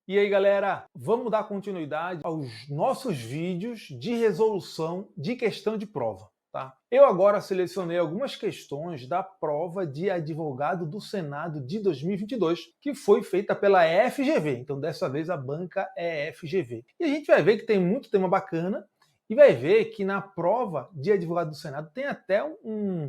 E aí, galera, vamos dar continuidade aos nossos vídeos de resolução de questão de prova, tá? Eu agora selecionei algumas questões da prova de advogado do Senado de 2022, que foi feita pela FGV. Então, dessa vez a banca é FGV. E a gente vai ver que tem muito tema bacana e vai ver que na prova de advogado do Senado tem até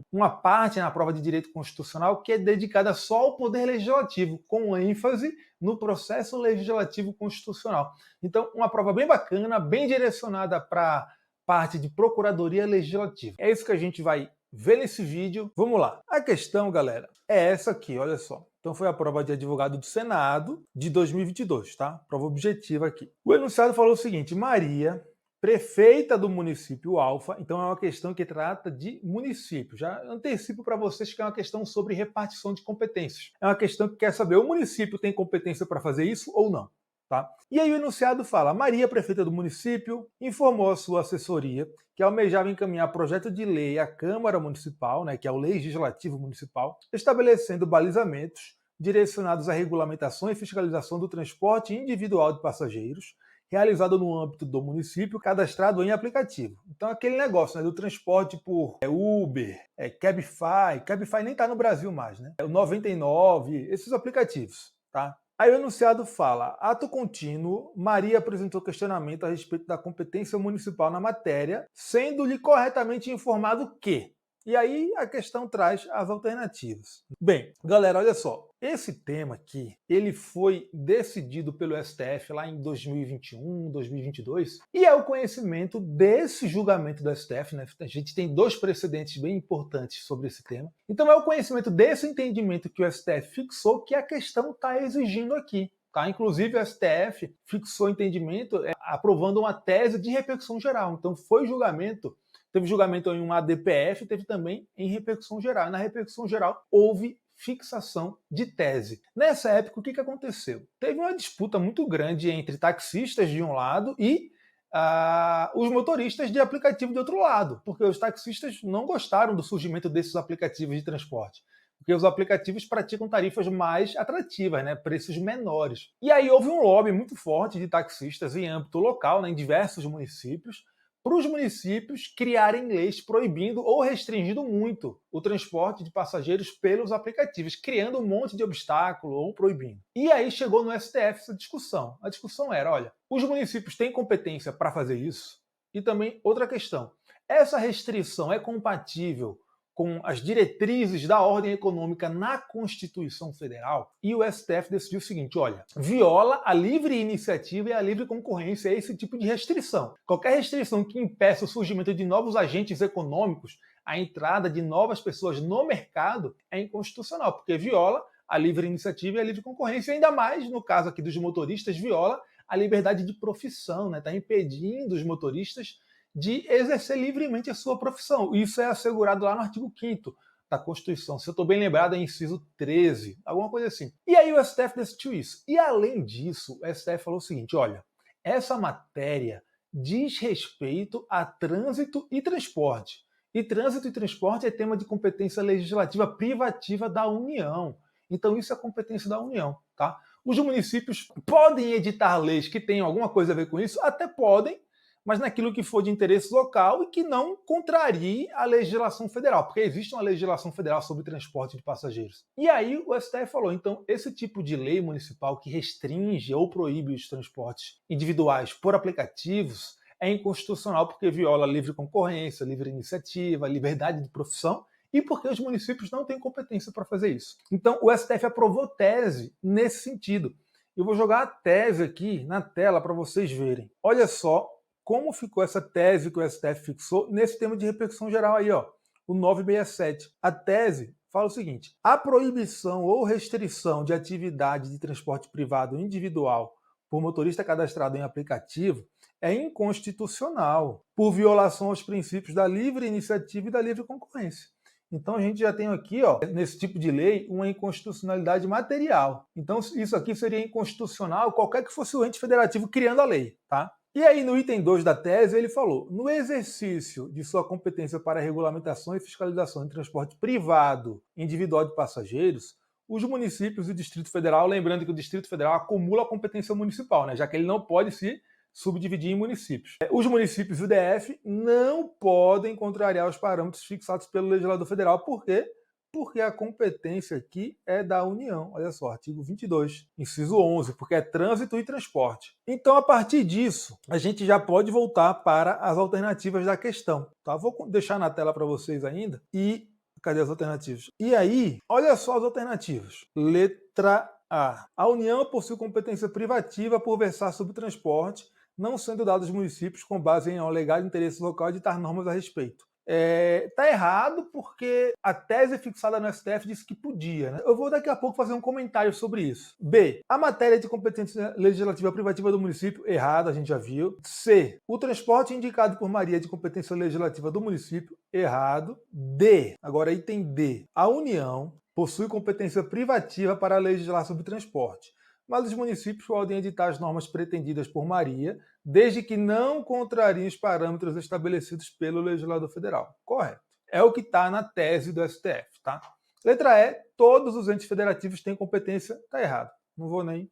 uma parte na prova de direito constitucional que é dedicada só ao poder legislativo, com ênfase no processo legislativo constitucional. Então, uma prova bem bacana, bem direcionada para parte de procuradoria legislativa. É isso que a gente vai ver nesse vídeo. Vamos lá. A questão, galera, é essa aqui, olha só. Então foi a prova de advogado do Senado de 2022, tá? Prova objetiva aqui. O enunciado falou o seguinte: Maria, prefeita do município Alfa, então é uma questão que trata de município. Já antecipo para vocês que é uma questão sobre repartição de competências. É uma questão que quer saber, o município tem competência para fazer isso ou não? Tá? E aí o enunciado fala: Maria, prefeita do município, informou a sua assessoria que almejava encaminhar projeto de lei à Câmara Municipal, né, que é o Legislativo Municipal, estabelecendo balizamentos direcionados à regulamentação e fiscalização do transporte individual de passageiros, realizado no âmbito do município, cadastrado em aplicativo. Então, aquele negócio, né, do transporte por Uber, Cabify. Cabify nem está no Brasil mais, né? O 99, esses aplicativos, tá? Aí o enunciado fala: ato contínuo, Maria apresentou questionamento a respeito da competência municipal na matéria, sendo-lhe corretamente informado que... E aí a questão traz as alternativas. Bem, galera, olha só. Esse tema aqui, ele foi decidido pelo STF lá em 2021, 2022, e é o conhecimento desse julgamento do STF, né? A gente tem dois precedentes bem importantes sobre esse tema. Então é o conhecimento desse entendimento que o STF fixou que a questão está exigindo aqui. Tá? Inclusive, o STF fixou entendimento aprovando uma tese de repercussão geral. Então, foi julgamento, teve julgamento em um ADPF, teve também em repercussão geral. Na repercussão geral, houve fixação de tese. Nessa época, o que aconteceu? Teve uma disputa muito grande entre taxistas de um lado e os motoristas de aplicativo de outro lado, porque os taxistas não gostaram do surgimento desses aplicativos de transporte. Porque os aplicativos praticam tarifas mais atrativas, né? Preços menores. E aí houve um lobby muito forte de taxistas em âmbito local, né, em diversos municípios, para os municípios criarem leis proibindo ou restringindo muito o transporte de passageiros pelos aplicativos, criando um monte de obstáculo ou proibindo. E aí chegou no STF essa discussão. A discussão era: olha, os municípios têm competência para fazer isso? E também outra questão: essa restrição é compatível com as diretrizes da ordem econômica na Constituição Federal? E o STF decidiu o seguinte: olha, viola a livre iniciativa e a livre concorrência esse tipo de restrição. Qualquer restrição que impeça o surgimento de novos agentes econômicos, a entrada de novas pessoas no mercado, é inconstitucional, porque viola a livre iniciativa e a livre concorrência, e ainda mais, no caso aqui dos motoristas, viola a liberdade de profissão, né? Está impedindo os motoristas de exercer livremente a sua profissão. Isso é assegurado lá no artigo 5º da Constituição. Se eu estou bem lembrado, é inciso 13, alguma coisa assim. E aí o STF decidiu isso. E além disso, o STF falou o seguinte: olha, essa matéria diz respeito a trânsito e transporte. E trânsito e transporte é tema de competência legislativa privativa da União. Então isso é competência da União, tá? Os municípios podem editar leis que tenham alguma coisa a ver com isso? Até podem, mas naquilo que for de interesse local e que não contrarie a legislação federal, porque existe uma legislação federal sobre transporte de passageiros. E aí o STF falou: então, esse tipo de lei municipal que restringe ou proíbe os transportes individuais por aplicativos é inconstitucional, porque viola a livre concorrência, livre iniciativa, liberdade de profissão, e porque os municípios não têm competência para fazer isso. Então, o STF aprovou tese nesse sentido. Eu vou jogar a tese aqui na tela para vocês verem. Olha só como ficou essa tese que o STF fixou nesse tema de repercussão geral aí, ó, o 967. A tese fala o seguinte: a proibição ou restrição de atividade de transporte privado individual por motorista cadastrado em aplicativo é inconstitucional, por violação aos princípios da livre iniciativa e da livre concorrência. Então a gente já tem aqui, ó, nesse tipo de lei, uma inconstitucionalidade material. Então isso aqui seria inconstitucional qualquer que fosse o ente federativo criando a lei, tá? E aí, no item 2 da tese, ele falou: no exercício de sua competência para regulamentação e fiscalização em transporte privado individual de passageiros, os municípios e o Distrito Federal, lembrando que o Distrito Federal acumula a competência municipal, né, já que ele não pode se subdividir em municípios. Os municípios e o DF não podem contrariar os parâmetros fixados pelo legislador federal. Por quê? Porque a competência aqui é da União. Olha só, artigo 22, inciso 11, porque é trânsito e transporte. Então, a partir disso, a gente já pode voltar para as alternativas da questão. Tá? Vou deixar na tela para vocês ainda. E cadê as alternativas? E aí, olha só as alternativas. Letra A. A União possui competência privativa por versar sobre o transporte, não sendo dados aos municípios com base em alegado interesse local de editar normas a respeito. Tá errado porque a tese fixada no STF disse que podia, né? Eu vou daqui a pouco fazer um comentário sobre isso. B. A matéria de competência legislativa privativa do município, errado, a gente já viu. C. O transporte indicado por Maria de competência legislativa do município, errado. D. Agora item D. A União possui competência privativa para legislar sobre transporte, mas os municípios podem editar as normas pretendidas por Maria, desde que não contrariem os parâmetros estabelecidos pelo legislador federal. Correto. É o que está na tese do STF, tá? Letra E, todos os entes federativos têm competência, tá errado. Não vou nem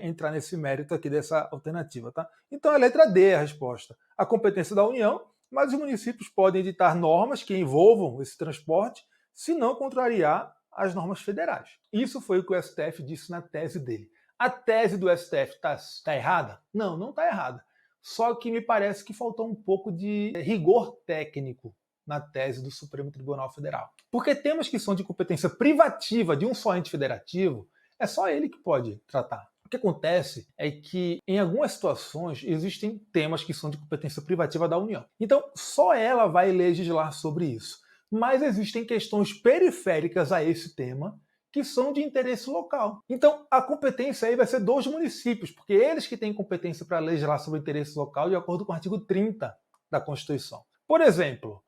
entrar nesse mérito aqui dessa alternativa, tá? Então a letra D é a resposta. A competência da União, mas os municípios podem editar normas que envolvam esse transporte, se não contrariar as normas federais. Isso foi o que o STF disse na tese dele. A tese do STF está errada? Não, não está errada. Só que me parece que faltou um pouco de rigor técnico na tese do Supremo Tribunal Federal. Porque temas que são de competência privativa de um só ente federativo, é só ele que pode tratar. O que acontece é que, em algumas situações, existem temas que são de competência privativa da União. Então, só ela vai legislar sobre isso. Mas existem questões periféricas a esse tema que são de interesse local. Então, a competência aí vai ser dos municípios, porque eles que têm competência para legislar sobre o interesse local de acordo com o artigo 30 da Constituição. Por exemplo,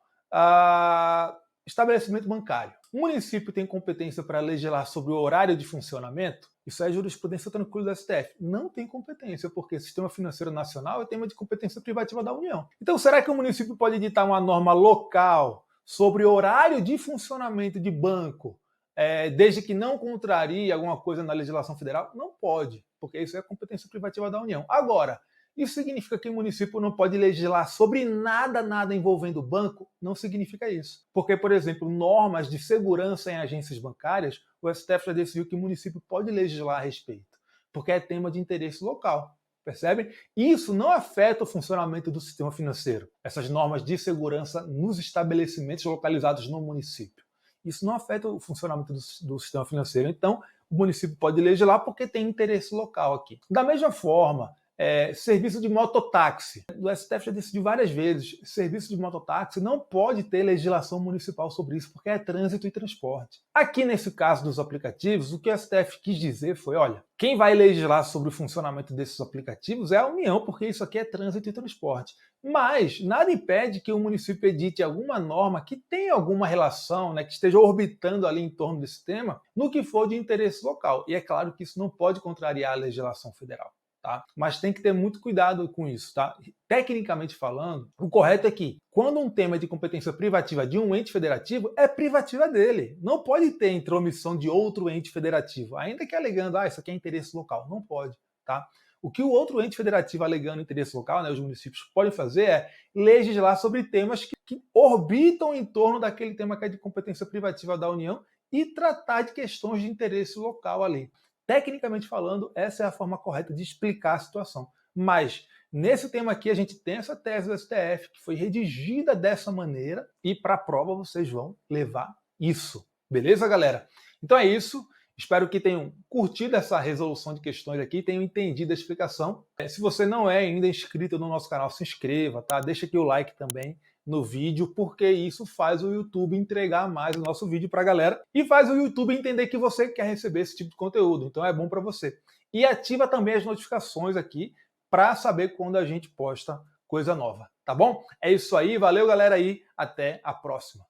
estabelecimento bancário. O município tem competência para legislar sobre o horário de funcionamento? Isso é jurisprudência tranquila do STF. Não tem competência, porque o sistema financeiro nacional é tema de competência privativa da União. Então, será que o município pode editar uma norma local sobre horário de funcionamento de banco, desde que não contrarie alguma coisa na legislação federal? Não pode, porque isso é competência privativa da União. Agora, isso significa que o município não pode legislar sobre nada envolvendo o banco? Não significa isso. Porque, por exemplo, normas de segurança em agências bancárias, o STF já decidiu que o município pode legislar a respeito, porque é tema de interesse local. Percebem? Isso não afeta o funcionamento do sistema financeiro, essas normas de segurança nos estabelecimentos localizados no município. Isso não afeta o funcionamento do sistema financeiro. Então, o município pode legislar porque tem interesse local aqui. Da mesma forma, serviço de mototáxi. O STF já decidiu várias vezes, serviço de mototáxi não pode ter legislação municipal sobre isso, porque é trânsito e transporte. Aqui nesse caso dos aplicativos, o que o STF quis dizer foi, olha, quem vai legislar sobre o funcionamento desses aplicativos é a União, porque isso aqui é trânsito e transporte. Mas nada impede que o município edite alguma norma que tenha alguma relação, né, que esteja orbitando ali em torno desse tema, no que for de interesse local. E é claro que isso não pode contrariar a legislação federal. Tá? Mas tem que ter muito cuidado com isso. Tá? Tecnicamente falando, o correto é que, quando um tema é de competência privativa de um ente federativo, é privativa dele. Não pode ter intromissão de outro ente federativo, ainda que alegando, isso aqui é interesse local. Não pode. Tá? O que o outro ente federativo alegando interesse local, né, os municípios podem fazer é legislar sobre temas que orbitam em torno daquele tema que é de competência privativa da União e tratar de questões de interesse local ali. Tecnicamente falando, essa é a forma correta de explicar a situação. Mas, nesse tema aqui, a gente tem essa tese do STF, que foi redigida dessa maneira, e para a prova vocês vão levar isso. Beleza, galera? Então é isso. Espero que tenham curtido essa resolução de questões aqui, tenham entendido a explicação. Se você não é ainda inscrito no nosso canal, se inscreva, tá? Deixa aqui o like também no vídeo, porque isso faz o YouTube entregar mais o nosso vídeo para a galera e faz o YouTube entender que você quer receber esse tipo de conteúdo, então é bom para você. E ativa também as notificações aqui para saber quando a gente posta coisa nova, tá bom? É isso aí, valeu galera aí, até a próxima.